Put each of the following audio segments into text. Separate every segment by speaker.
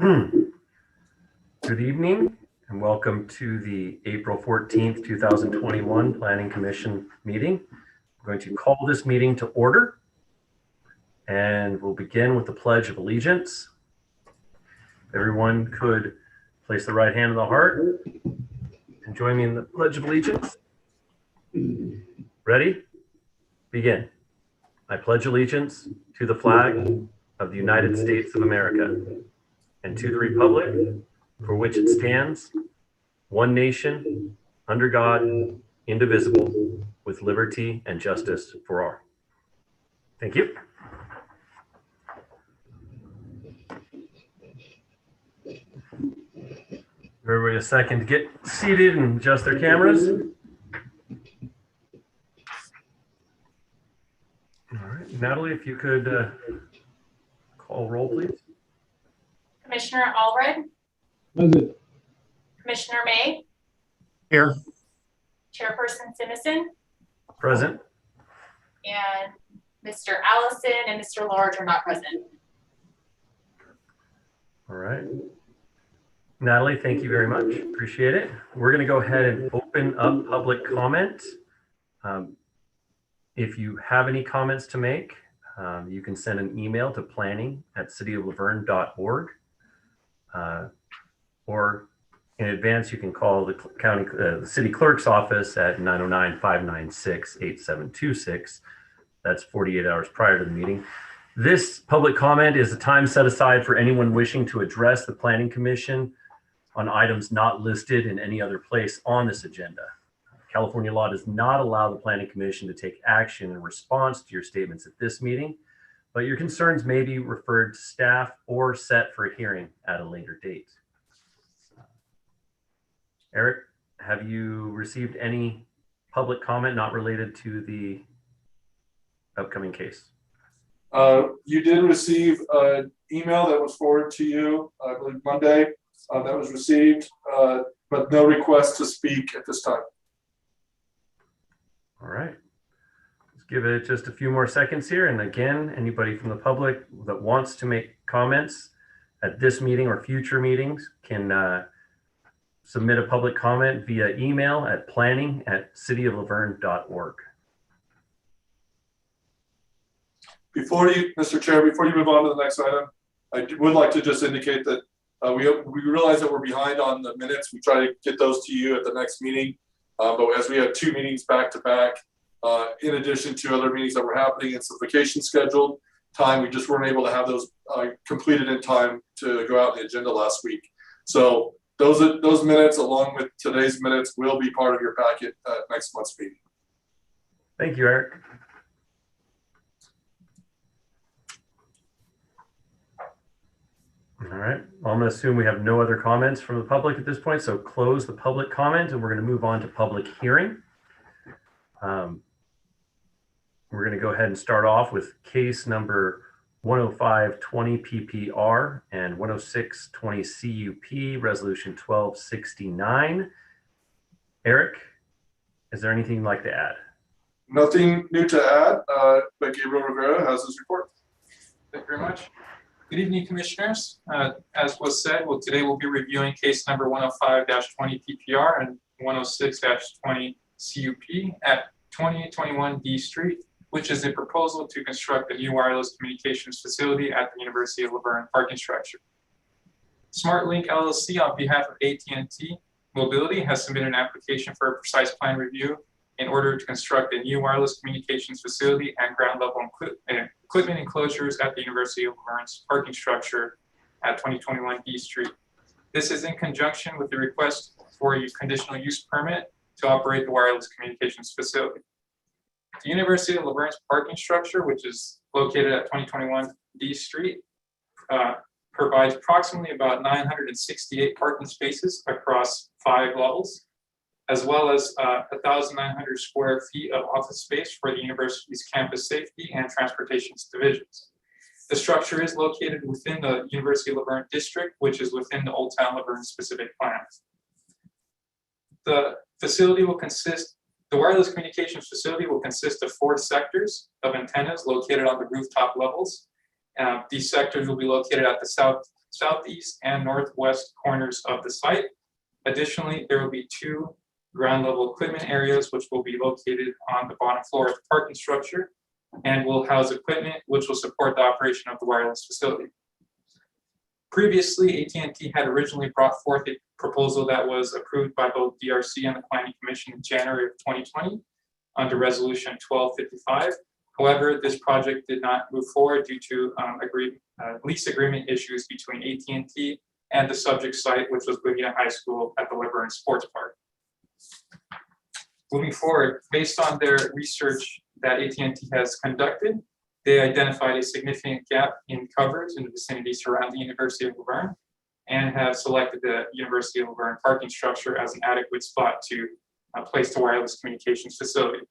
Speaker 1: Good evening and welcome to the April 14th, 2021 Planning Commission meeting. I'm going to call this meeting to order and we'll begin with the Pledge of Allegiance. Everyone could place the right hand on the heart and join me in the Pledge of Allegiance. Ready? Begin. I pledge allegiance to the flag of the United States of America and to the republic for which it stands, one nation, under God, indivisible, with liberty and justice for all. Thank you. Everybody a second to get seated and adjust their cameras. All right, Natalie, if you could call roll, please.
Speaker 2: Commissioner Allred.
Speaker 3: Present.
Speaker 2: Commissioner May.
Speaker 3: Here.
Speaker 2: Chairperson Simison.
Speaker 1: Present.
Speaker 2: And Mr. Allison and Mr. Large are not present.
Speaker 1: All right. Natalie, thank you very much. Appreciate it. We're going to go ahead and open up public comment. If you have any comments to make, you can send an email to planning@cityoflaverne.org. Or in advance, you can call the city clerk's office at 909-596-8726. That's 48 hours prior to the meeting. This public comment is a time set aside for anyone wishing to address the Planning Commission on items not listed in any other place on this agenda. California law does not allow the Planning Commission to take action in response to your statements at this meeting, but your concerns may be referred to staff or set for a hearing at a later date. Eric, have you received any public comment not related to the upcoming case?
Speaker 4: You did receive an email that was forwarded to you, I believe Monday, that was received, but no request to speak at this time.
Speaker 1: All right. Let's give it just a few more seconds here. And again, anybody from the public that wants to make comments at this meeting or future meetings can submit a public comment via email at planning@cityoflaverne.org.
Speaker 4: Mr. Chair, before you move on to the next item, I would like to just indicate that we realize that we're behind on the minutes. We try to get those to you at the next meeting, but as we have two meetings back to back, in addition to other meetings that were happening, it's a vacation scheduled time. We just weren't able to have those completed in time to go out on the agenda last week. So those minutes, along with today's minutes, will be part of your packet at next month's meeting.
Speaker 1: Thank you, Eric. All right, well, I'm going to assume we have no other comments from the public at this point, so close the public comment and we're going to move on to public hearing. We're going to go ahead and start off with case number 10520 PPR and 10620 CUP, resolution 1269. Eric, is there anything you'd like to add?
Speaker 4: Nothing new to add, but Gabriel Rivera has his report.
Speaker 5: Thank you very much. Good evening, commissioners. As was said, today we'll be reviewing case number 105-20 PPR and 106-20 CUP at 2821 D Street, which is a proposal to construct a new wireless communications facility at the University of La Verne parking structure. SmartLink LLC, on behalf of AT&T Mobility, has submitted an application for a precise plan review in order to construct a new wireless communications facility and ground level equipment enclosures at the University of La Verne's parking structure at 2021 D Street. This is in conjunction with the request for a conditional use permit to operate the wireless communications facility. The University of La Verne's parking structure, which is located at 2021 D Street, provides approximately about 968 parking spaces across 5 levels, as well as 1,900 square feet of office space for the university's campus safety and transportation divisions. The structure is located within the University of La Verne district, which is within the Old Town La Verne specific plan. The wireless communications facility will consist of 4 sectors of antennas located on the rooftop levels. These sectors will be located at the southeast, and northwest corners of the site. Additionally, there will be 2 ground level equipment areas which will be located on the bottom floor of the parking structure and will house equipment which will support the operation of the wireless facility. Previously, AT&T had originally brought forth a proposal that was approved by both DRC and the Planning Commission in January of 2020 under Resolution 1255. However, this project did not move forward due to lease agreement issues between AT&T and the subject site, which was Bonita High School at the Laverne Sports Park. Moving forward, based on their research that AT&T has conducted, they identified a significant gap in coverage in the vicinity surrounding the University of Laverne and have selected the University of Laverne parking structure as an adequate spot to place the wireless communications facility.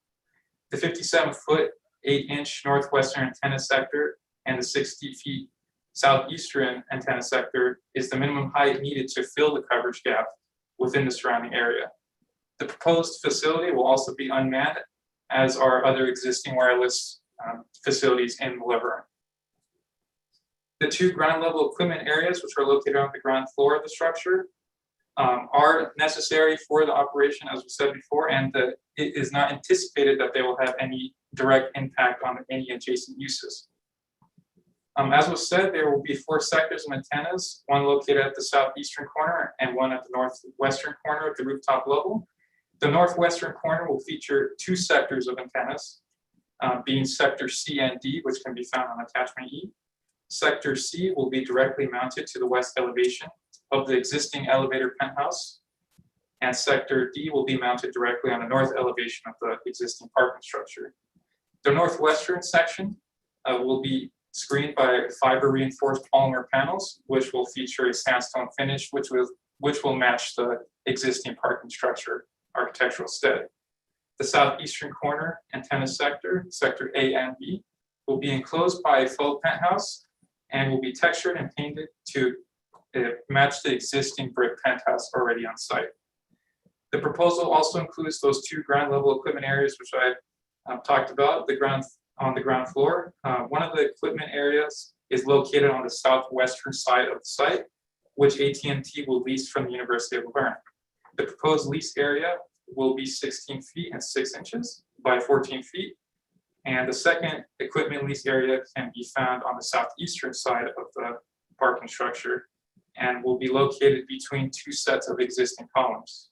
Speaker 5: The 57-foot, 8-inch northwestern antenna sector and the 60 feet southeastern antenna sector is the minimum height needed to fill the coverage gap within the surrounding area. The proposed facility will also be unmanned, as are other existing wireless facilities in Laverne. The 2 ground level equipment areas, which are located on the ground floor of the structure, are necessary for the operation, as we said before, and it is not anticipated that they will have any direct impact on any adjacent uses. As was said, there will be 4 sectors of antennas, one located at the southeastern corner and one at the northwestern corner at the rooftop level. The northwestern corner will feature 2 sectors of antennas, being Sector C and D, which can be found on Attachment E. Sector C will be directly mounted to the west elevation of the existing elevator penthouse, and Sector D will be mounted directly on the north elevation of the existing parking structure. The northwestern section will be screened by fiber reinforced polymer panels, which will feature a sandstone finish, which will match the existing parking structure architectural aesthetic. The southeastern corner antenna sector, Sector A and B, will be enclosed by a faux penthouse and will be textured and painted to match the existing brick penthouse already on site. The proposal also includes those 2 ground level equipment areas, which I talked about, on the ground floor. One of the equipment areas is located on the southwestern side of the site, which AT&T will lease from the University of Laverne. The proposed lease area will be 16 feet and 6 inches by 14 feet. And the second equipment lease area can be found on the southeastern side of the parking structure and will be located between 2 sets of existing columns.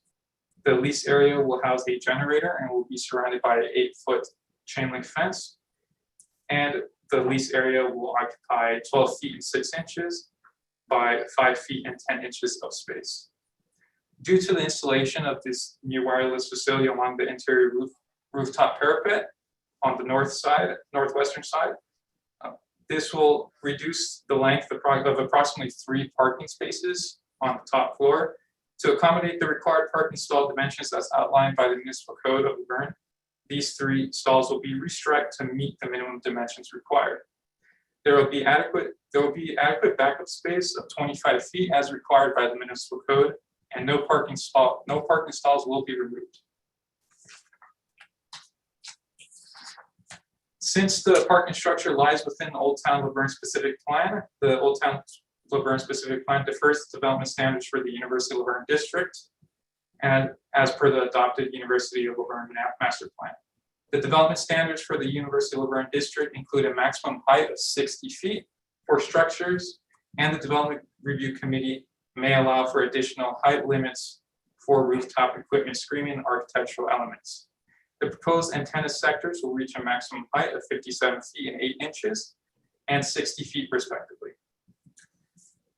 Speaker 5: The lease area will house a generator and will be surrounded by an 8-foot chain link fence. And the lease area will occupy 12 feet and 6 inches by 5 feet and 10 inches of space. Due to the installation of this new wireless facility along the interior rooftop parapet on the northwestern side, this will reduce the length of approximately 3 parking spaces on the top floor to accommodate the required parking stall dimensions as outlined by the municipal code of Laverne. These 3 stalls will be restricted to meet the minimum dimensions required. There will be adequate backup space of 25 feet as required by the municipal code, and no parking stalls will be removed. Since the parking structure lies within the Old Town Laverne Specific Plan, the Old Town Laverne Specific Plan defers to development standards for the University of Laverne District, and as per the adopted University of Laverne Master Plan. The development standards for the University of Laverne District include a maximum height of 60 feet for structures, and the Development Review Committee may allow for additional height limits for rooftop equipment screening and architectural elements. The proposed antenna sectors will reach a maximum height of 57 feet and 8 inches and 60 feet respectively.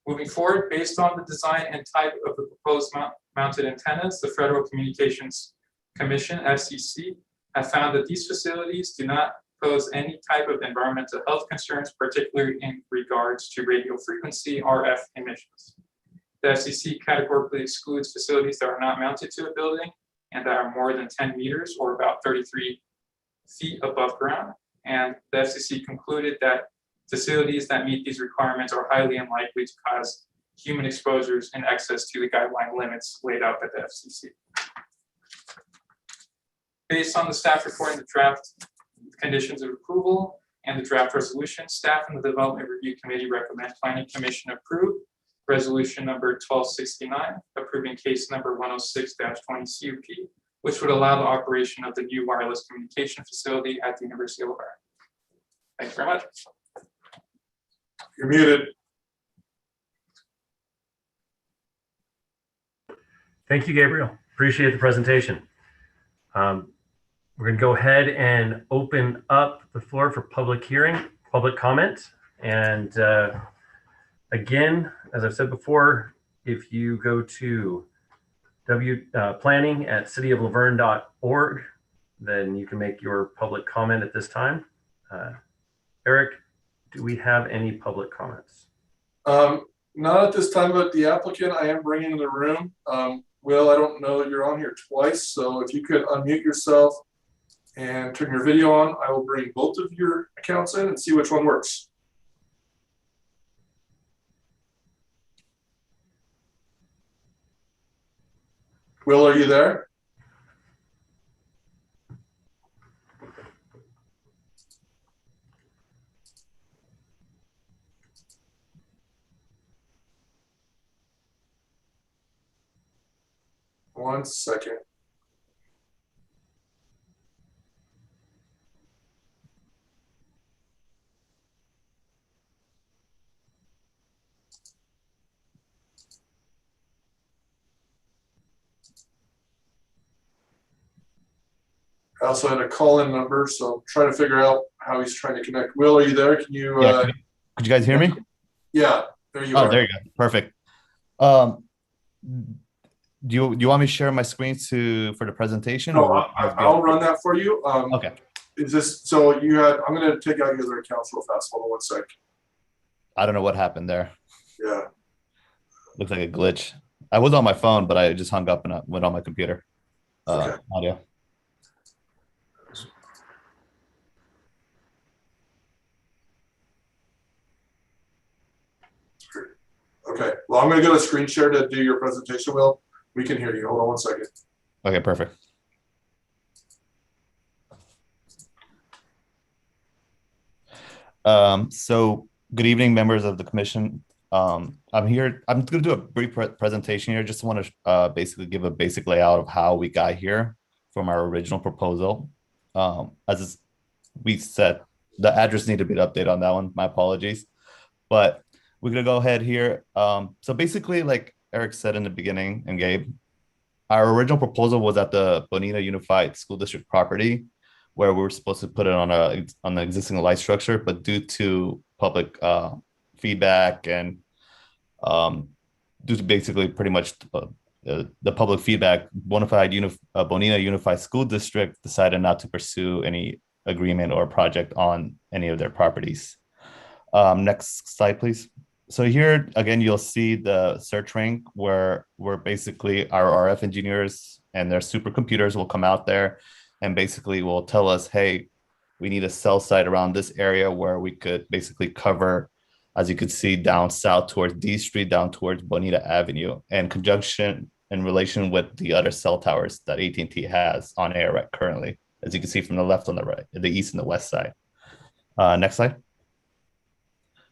Speaker 5: Moving forward, based on the design and type of the proposed mounted antennas, the Federal Communications Commission, FCC, have found that these facilities do not pose any type of environmental health concerns, particularly in regards to radio frequency RF emissions. The FCC categorically excludes facilities that are not mounted to a building and that are more than 10 meters or about 33 feet above ground. And the FCC concluded that facilities that meet these requirements are highly unlikely to cause human exposures in excess to the guideline limits laid out by the FCC. Based on the staff report and the draft conditions of approval and the draft resolution, staff and the Development Review Committee recommend Planning Commission approve resolution number 1269, approving case number 106-20 CUP, which would allow the operation of the new wireless communication facility at the University of Laverne. Thank you very much.
Speaker 4: You're muted.
Speaker 1: Thank you, Gabriel. Appreciate the presentation. We're going to go ahead and open up the floor for public hearing, public comment. And again, as I've said before, if you go to planning at cityoflaverne.org, then you can make your public comment at this time. Eric, do we have any public comments?
Speaker 4: Not at this time, but the applicant I am bringing in the room. Will, I don't know that you're on here twice, so if you could unmute yourself and turn your video on, I will bring both of your accounts in and see which one works. Will, are you there? One second. I also had a call-in number, so I'm trying to figure out how he's trying to connect. Will, are you there? Can you?
Speaker 6: Yeah, could you guys hear me?
Speaker 4: Yeah, there you are.
Speaker 6: Oh, there you go. Perfect. Do you want me to share my screen for the presentation?
Speaker 4: No,
Speaker 6: or
Speaker 4: I'll run that for you.
Speaker 6: Okay.
Speaker 4: Is this so? You had? I'm going to take out your other accounts real fast. Hold on one sec.
Speaker 6: I don't know what happened there.
Speaker 4: Yeah.
Speaker 6: Looks like a glitch. I was on my phone, but I just hung up and I went on my computer.
Speaker 4: Okay.
Speaker 6: Audio.
Speaker 4: Okay. Well, I'm going to go to screen share to do your presentation. Will, we can hear you. Hold on one second.
Speaker 6: Okay, perfect. So good evening, members of the commission. I'm here. I'm going to do a brief presentation here. Just want to basically give a basic layout of how we got here from our original proposal. As we said, the address needed a bit of update on that one. My apologies, but we're going to go ahead here. So basically, like Eric said in the beginning, and Gabe, our original proposal was at the Bonita Unified School District property, where we were supposed to put it on the existing light structure, but due to public feedback and due to basically pretty much the public feedback, Bonita Unified School District decided not to pursue any agreement or project on any of their properties. Next slide, please. So here, again, you'll see the search rank where basically our RF engineers and their supercomputers will come out there and basically will tell us, hey, we need a cell site around this area where we could basically cover, as you could see, down south towards D Street, down towards Bonita Avenue, and conjunction in relation with the other cell towers that AT&T has on air currently, as you can see from the left on the right, the east and the west side. Next slide.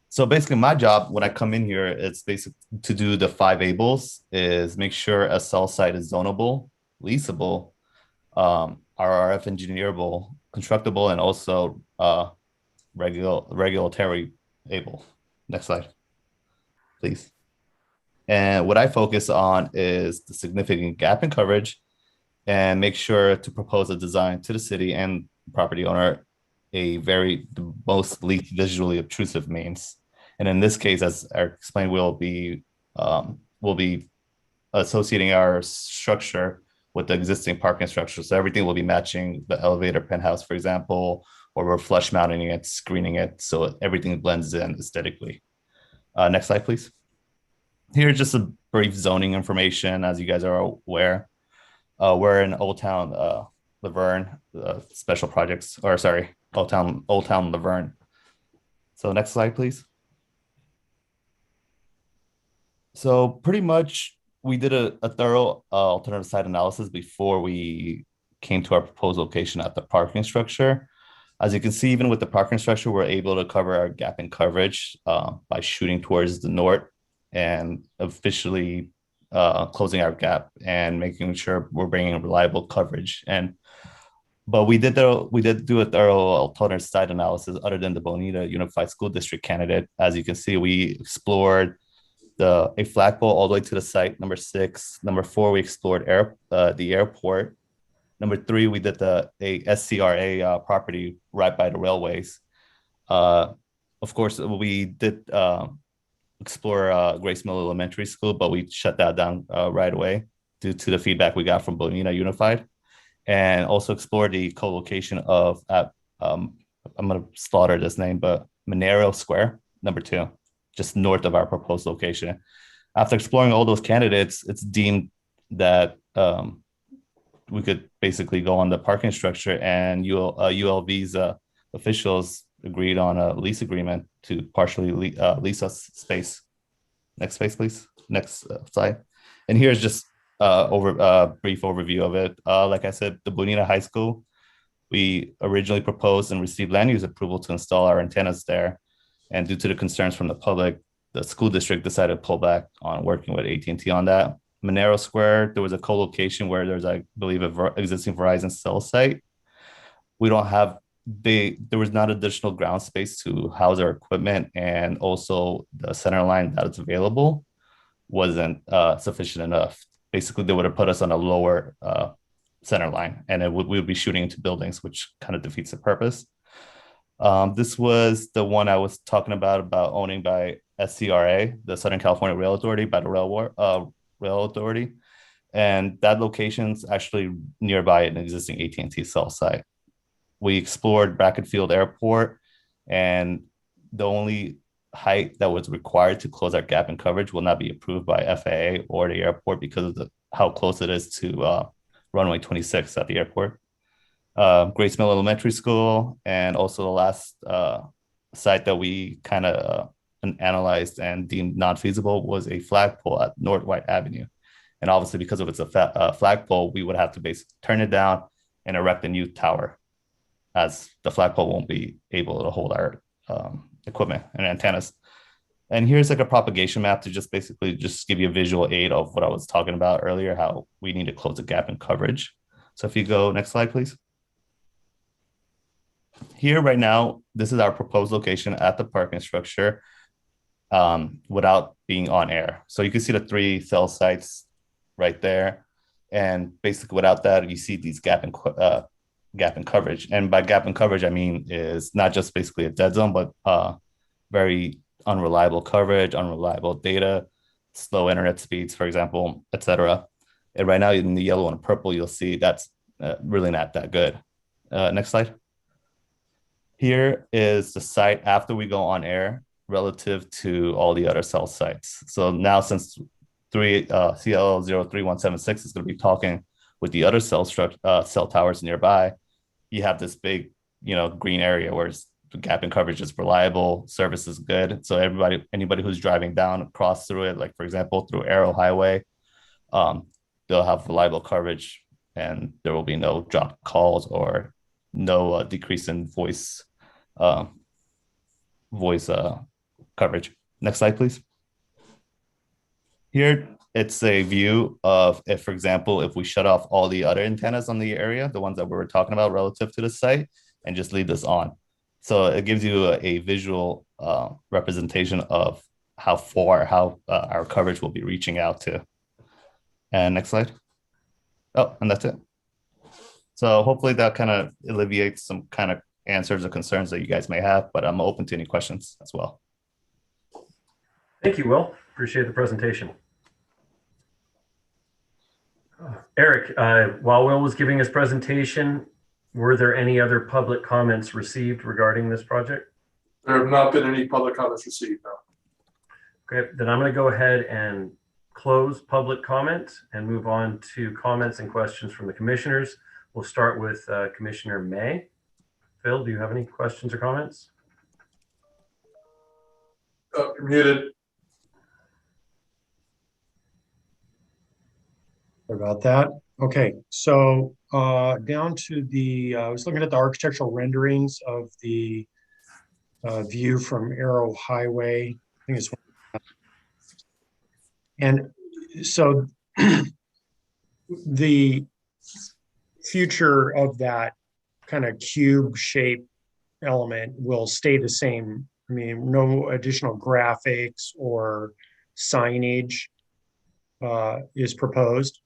Speaker 6: So basically my job when I come in here, it's basically to do the 5 ABLEs, is make sure a cell site is zonable, leasable, RF engineerable, constructible, and also regulatory able. Next slide, please. And what I focus on is the significant gap in coverage and make sure to propose a design to the city and property owner the most least visually obtrusive means. And in this case, as I explained, we'll be associating our structure with the existing parking structure. So everything will be matching the elevator penthouse, for example, or we're flush mounting it, screening it, so everything blends in aesthetically. Next slide, please. Here's just a brief zoning information, as you guys are aware. We're in Old Town Laverne, special projects, or sorry, Old Town Laverne. So next slide, please. So pretty much we did a thorough alternative site analysis before we came to our proposed location at the parking structure. As you can see, even with the parking structure, we're able to cover our gap in coverage by shooting towards the north and officially closing our gap and making sure we're bringing reliable coverage. But we did do a thorough alternate site analysis other than the Bonita Unified School District candidate. As you can see, we explored a flagpole all the way to the site, number 6. Number 4, we explored the airport. Number 3, we did a SCRA property right by the railways. Of course, we did explore Grace Mill Elementary School, but we shut that down right away due to the feedback we got from Bonita Unified. And also explore the co-location of, I'm going to slaughter this name, but Monero Square, number 2, just north of our proposed location. After exploring all those candidates, it's deemed that we could basically go on the parking structure, and ULV's officials agreed on a lease agreement to partially lease us space. Next space, please. Next slide. And here's just brief overview of it. Like I said, the Bonita High School, we originally proposed and received land use approval to install our antennas there. And due to the concerns from the public, the school district decided to pull back on working with AT&T on that. Monero Square, there was a co-location where there's, I believe, an existing Verizon cell site. We don't have, there was not additional ground space to house our equipment, and also the center line that is available wasn't sufficient enough. Basically, they would have put us on a lower center line, and we would be shooting into buildings, which kind of defeats the purpose. This was the one I was talking about owning by SCRA, the Southern California Rail Authority, by the Rail Authority. And that location's actually nearby an existing AT&T cell site. We explored Brackett Field Airport, and the only height that was required to close our gap in coverage will not be approved by FAA or the airport because of how close it is to runway 26 at the airport. Grace Mill Elementary School, and also the last site that we kind of analyzed and deemed non-feasible was a flagpole at North White Avenue. And obviously, because of it's a flagpole, we would have to basically turn it down and erect a new tower, as the flagpole won't be able to hold our equipment and antennas. And here's like a propagation map to just basically just give you a visual aid of what I was talking about earlier, how we need to close the gap in coverage. So if you go next slide, please. Here right now, this is our proposed location at the parking structure without being on air. So you can see the 3 cell sites right there. And basically without that, you see these gap in coverage. And by gap in coverage, I mean is not just basically a dead zone, but very unreliable coverage, unreliable data, slow internet speeds, for example, etc. And right now in the yellow and purple, you'll see that's really not that good. Next slide. Here is the site after we go on air relative to all the other cell sites. So now since CL03176 is going to be talking with the other cell towers nearby, you have this big, green area where the gap in coverage is reliable, service is good. So anybody who's driving down across through it, like for example, through Arrow Highway, they'll have reliable coverage, and there will be no dropped calls or no decrease in voice coverage. Next slide, please. Here, it's a view of if, for example, if we shut off all the other antennas on the area, the ones that we were talking about relative to the site, and just leave this on. So it gives you a visual representation of how far our coverage will be reaching out to. And next slide. Oh, and that's it. So hopefully that kind of alleviates some kind of answers or concerns that you guys may have, but I'm open to any questions as well.
Speaker 1: Thank you, Will. Appreciate the presentation. Eric, while Will was giving his presentation, were there any other public comments received regarding this project?
Speaker 4: There have not been any public comments received, no.
Speaker 1: Okay, then I'm going to go ahead and close public comment and move on to comments and questions from the commissioners. We'll start with Commissioner May. Phil, do you have any questions or comments?
Speaker 4: You're muted.
Speaker 3: Sorry about that. Okay, so down to the, I was looking at the architectural renderings of the view from Arrow Highway. I think it's And so the future of that kind of cube shape element will stay the same. I mean, no additional graphics or signage is proposed.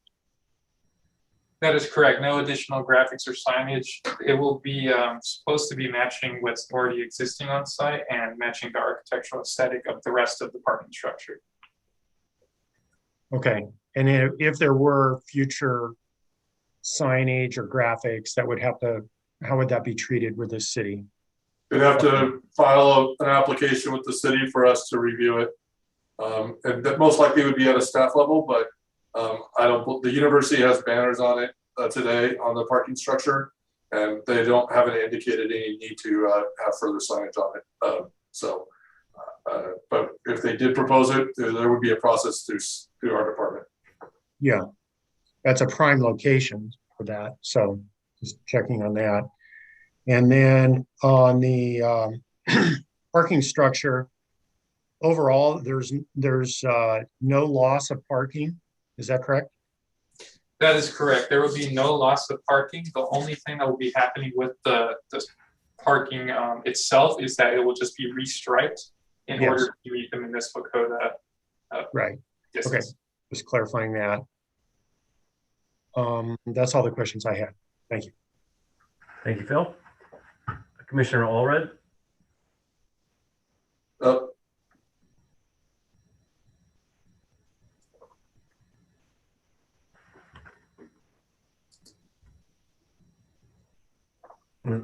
Speaker 5: That is correct. No additional graphics or signage. It will be supposed to be matching what's already existing on site and matching the architectural aesthetic of the rest of the parking structure.
Speaker 3: Okay, and if there were future signage or graphics that would have to, how would that be treated with the city?
Speaker 4: We'd have to file an application with the city for us to review it. And that most likely would be at a staff level, but the university has banners on it today on the parking structure, and they haven't indicated any need to have further signage on it. But if they did propose it, there would be a process through our department.
Speaker 3: Yeah, that's a prime location for that. So just checking on that. And then on the parking structure, overall, there's no loss of parking. Is that correct?
Speaker 5: That is correct. There will be no loss of parking. The only thing that will be happening with the parking itself is that it will just be restriped in
Speaker 3: Yes.
Speaker 5: order to meet the municipal code.
Speaker 3: Right.
Speaker 5: Distance.
Speaker 3: Okay. Just clarifying that. That's all the questions I had. Thank you.
Speaker 1: Thank you, Phil. Commissioner Allred?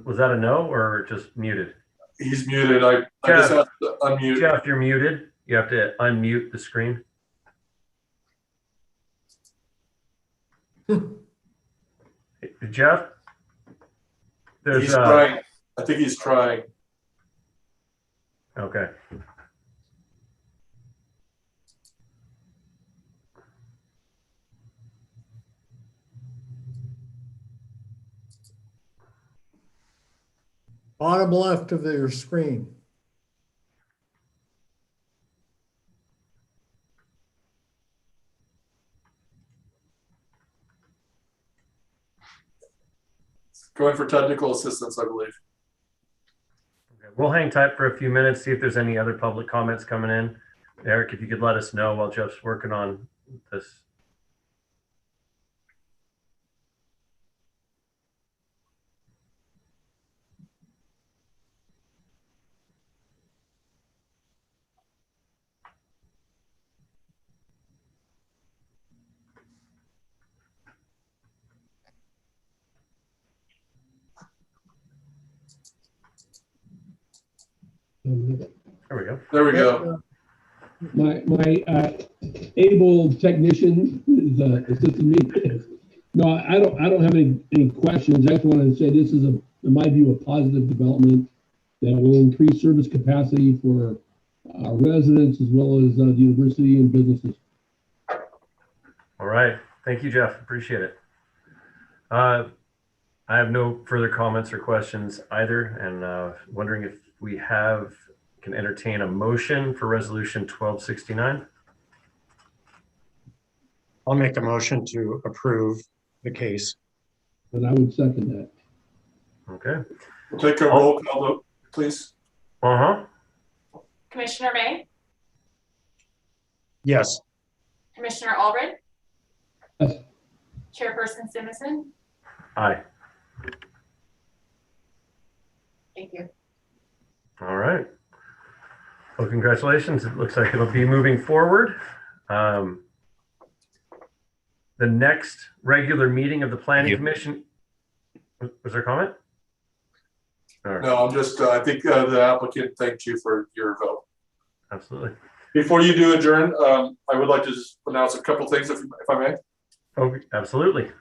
Speaker 1: Was that a no or just muted?
Speaker 4: He's muted. I just have to unmute.
Speaker 1: Jeff, you're muted. You have to unmute the screen. Jeff?
Speaker 4: He's trying. I think he's trying.
Speaker 1: Okay.
Speaker 7: Bottom left of your screen.
Speaker 4: Going for technical assistance, I believe.
Speaker 1: Okay. We'll hang tight for a few minutes, see if there's any other public comments coming in. Eric, if you could let us know while Jeff's working on this. There we go.
Speaker 4: There we go.
Speaker 8: My able technician is assisting me. No, I don't have any questions. I just wanted to say this is in my view, a positive development that will increase service capacity for our residents as well as the university and businesses.
Speaker 1: All right. Thank you, Jeff. Appreciate it. I have no further comments or questions either, and wondering if we can entertain a motion for resolution 1269.
Speaker 3: I'll make a motion to approve the case.
Speaker 8: And I would second that.
Speaker 1: Okay.
Speaker 4: We'll take a roll call vote, please.
Speaker 2: Commissioner May,
Speaker 3: Yes.
Speaker 2: Commissioner Allred,
Speaker 8: Yes.
Speaker 2: Chairperson Simonson.
Speaker 1: Aye.
Speaker 2: Thank you.
Speaker 1: All right. Well, congratulations. It looks like it'll be moving forward. The next regular meeting of the Planning Commission. Was there a comment?
Speaker 4: No, I'm just, I think the applicant thanked you for your vote.
Speaker 1: Absolutely.
Speaker 4: Before you do adjourn, I would like to just announce a couple things if I may.
Speaker 1: Oh, absolutely.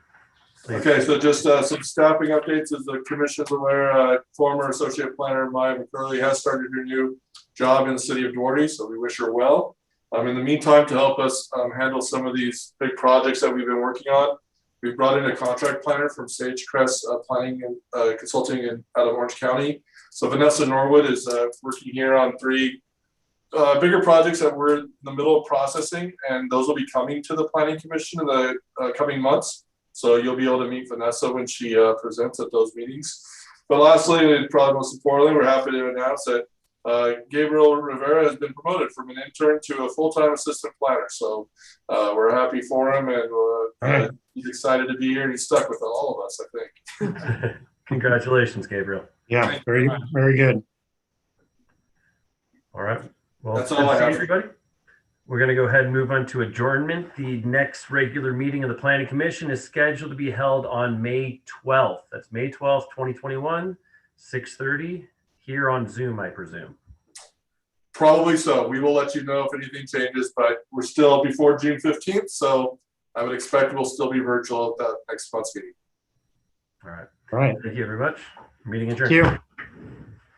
Speaker 1: Please.
Speaker 4: Okay, so just some staffing updates. As the commission's aware, former associate planner Maya McCurley has started her new job in the city of Duarte, so we wish her well. In the meantime, to help us handle some of these big projects that we've been working on, we brought in a contract planner from Sagecrest Planning and Consulting out of Orange County. So Vanessa Norwood is working here on 3 bigger projects that we're in the middle of processing, and those will be coming to the Planning Commission in the coming months. So you'll be able to meet Vanessa when she presents at those meetings. But lastly, and probably most importantly, we're happy to announce that Gabriel Rivera has been promoted from an intern to a full-time assistant planner. So we're happy for him, and he's excited to be here. He's stuck with all of us, I think.
Speaker 1: Congratulations, Gabriel.
Speaker 3: Yeah,
Speaker 5: Thank you
Speaker 3: very,
Speaker 5: very much.
Speaker 3: very good.
Speaker 1: All right. Well,
Speaker 4: That's
Speaker 1: good
Speaker 4: all
Speaker 1: to
Speaker 4: I
Speaker 1: see
Speaker 4: have.
Speaker 1: everybody. We're going to go ahead and move on to adjournment. The next regular meeting of the Planning Commission is scheduled to be held on May 12th. That's May 12th, 2021, 6:30 here on Zoom, I presume.
Speaker 4: Probably so. We will let you know if anything changes, but we're still before June 15th. So I would expect we'll still be virtual at that next month's meeting.
Speaker 1: All right.
Speaker 3: All right.
Speaker 1: Thank you very much. Meeting adjourned.
Speaker 3: Thank you.